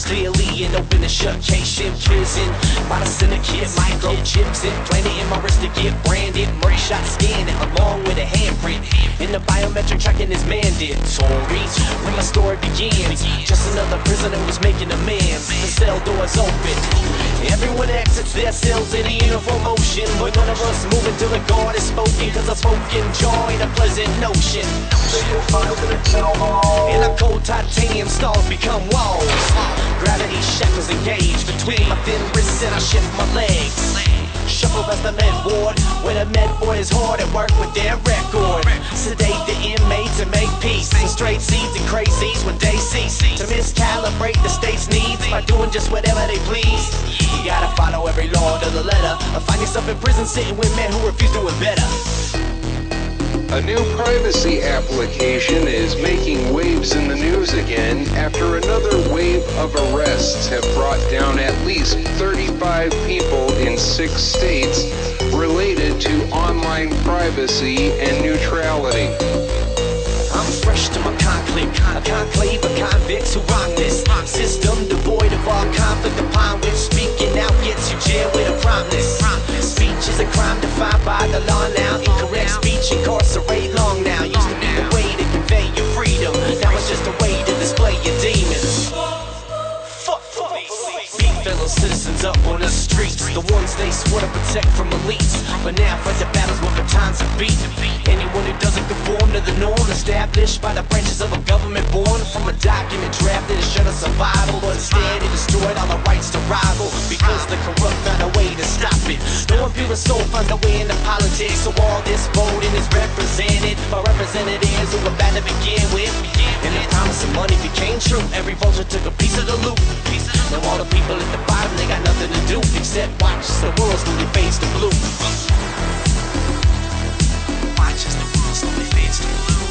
clearly an open and shut case in prison by the syndicate, microchips implanted in my wrist to get branded, mugshot scanned along with a handprint, and the biometric tracking is mandatory. When my story begins, just another prisoner who's making amends. The cell doors open, everyone exits their cells in a uniform motion, but none of us move until the guard is spoken, cause a spoken joy and a pleasant notion. In a cold titanium, stalls become walls. Gravity shackles engage between my thin wrists and I shift my legs. Shuffle past the med ward, where the med boy is hard at work with their record. Sedate the inmates and make peace, and straight seeds and crazies when they cease to miscalibrate the state's needs by doing just whatever they please. You gotta follow every law to the letter, or find yourself in prison sitting with men who refuse to do it better. A new privacy application is making waves in the news again after another wave of arrests have brought down at least 35 people in 6 states related to online privacy and neutrality. I'm fresh to my conclave, a conclave of convicts who rock this system devoid of all conflict upon which speaking out gets you jailed with a promise. Speech is a crime defined by the law now. Incorrect speech incarcerate long now. Used to be the way to convey your freedom, now it's just a way to display your demons. Beat fellow citizens up on the streets, the ones they swore to protect from elites, but now fight the battles when batons are beat. Anyone who doesn't conform to the norm established by the branches of a government born from a document drafted to shut a survival, but instead it destroyed all the rights to rival because the corrupt found a way to stop it. No impure soul found a way into politics, so all this voting is represented by representatives who were bad to begin with, and the promise of money became true. Every vulture took a piece of the loot. Now all the people at the bottom, they got nothing to do except watch as the world slowly fades to blue. Watch as the world slowly fades to blue.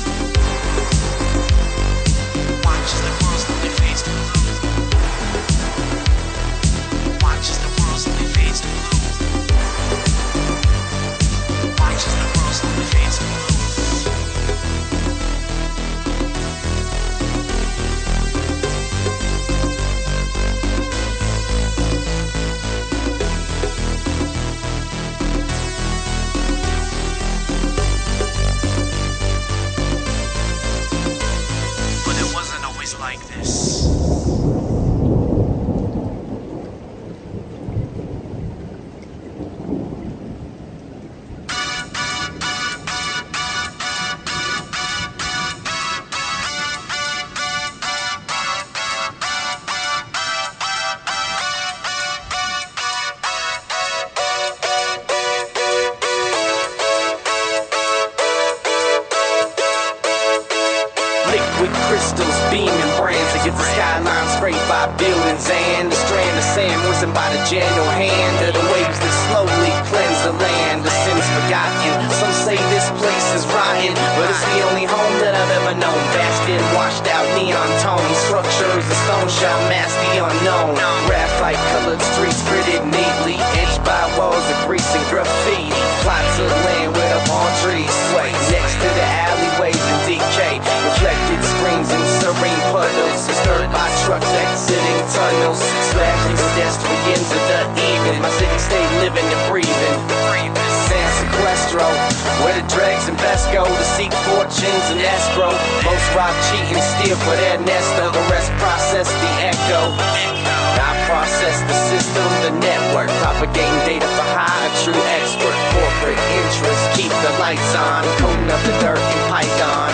Watch as the world slowly fades to blue. Watch as the world slowly fades to blue. Watch as the world slowly fades to blue. Like this. Liquid crystals, beaming brands against the skyline scraped by buildings, and the strand of sand moistened by the gentle hand of the waves that slowly cleanse the land. The sins forgotten, some say this place is rotten, but it's the only home that I've ever known. Vast and washed out neon tone structures, the stone shall mask the unknown. Graphite colored streets gritted neatly, edged by walls of grease and graffiti. Plots of land where the palm trees sway next to the alleyways in decay. Reflected screens and serene puddles, disturbed by trucks exiting tunnels. Slashing pedestrians of the even, my city stayed living and breathing. San Sequestro, where the dregs and best go to seek fortunes and escrow. Most rob, cheat, and steal for their nest, though the rest process the echo. I process the system, the network, propagating data for hire, true expert. Corporate interests keep the lights on, coating up the dirt in Python.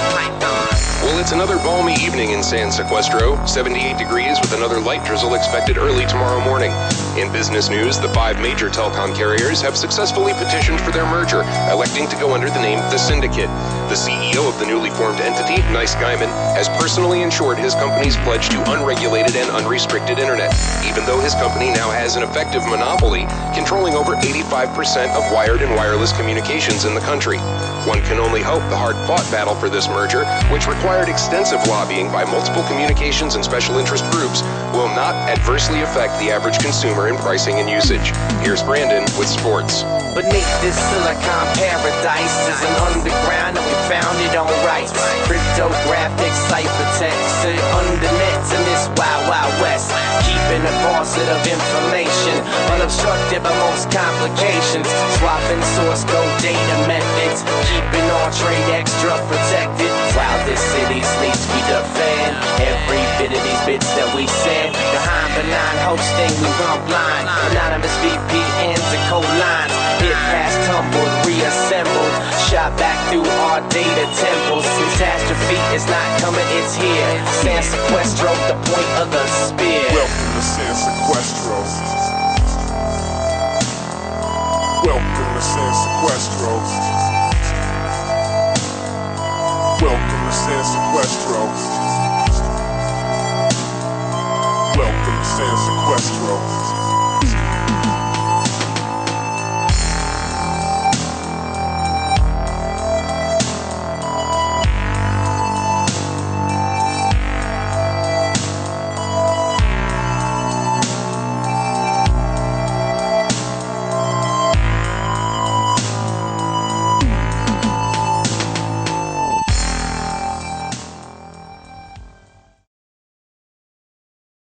Well, it's another balmy evening in San Sequestro, 78 degrees with another light drizzle expected early tomorrow morning. In business news, the 5 major telecom carriers have successfully petitioned for their merger, electing to go under the name The Syndicate. The CEO of the newly formed entity, Nice Guyman, has personally ensured his company's pledge to unregulated and unrestricted internet, even though his company now has an effective monopoly, controlling over 85% of wired and wireless communications in the country. One can only hope the hard-fought battle for this merger, which required extensive lobbying by multiple communications and special interest groups, will not adversely affect the average consumer in pricing and usage. Here's Brandon with sports. Beneath this silicon paradise is an underground that we founded on rights. Cryptographic ciphertext, undernets in this wild, wild west. closet of information, unobstructed by most complications. Swapping source code data methods, keeping all trade extra protected. While this city sleeps, we defend every bit of these bits that we send. Behind benign hosting, we run blind. Anonymous VPNs and code lines, hit past tumbled, reassembled, shot back through our data temples. Catastrophe is not coming, it's here. San Sequestro, the point of the spear. Welcome to San Sequestro. Welcome to San Sequestro. Welcome to San Sequestro. Welcome to San Sequestro.